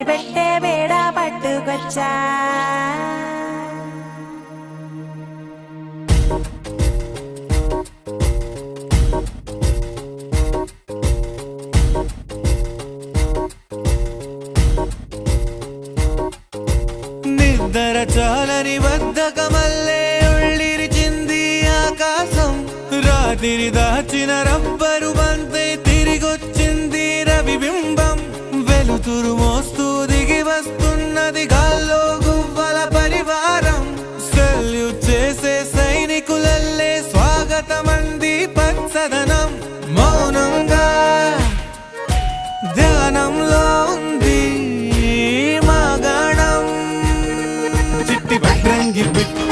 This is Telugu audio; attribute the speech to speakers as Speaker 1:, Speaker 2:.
Speaker 1: పెట్టే బేడ పట్టుకొచ్చా
Speaker 2: నిద్ర చాలని బద్ధకమల్లే ఉళ్ళిరిచింది ఆకాశం రాత్రి దాచిన రబ్బరు బంతే తిరిగొచ్చింది రవిబింబం వెలుతురు మోస్తూ దిగి వస్తున్నది గాల్లో గువ్వల పరివారం సెల్యూట్ చేసే సైనికులల్లే స్వాగతమంది పచ్చదనం మౌనంగా ధ్యానంలో ఉంది మగణం చిట్టి భద్రంగి బిట్టు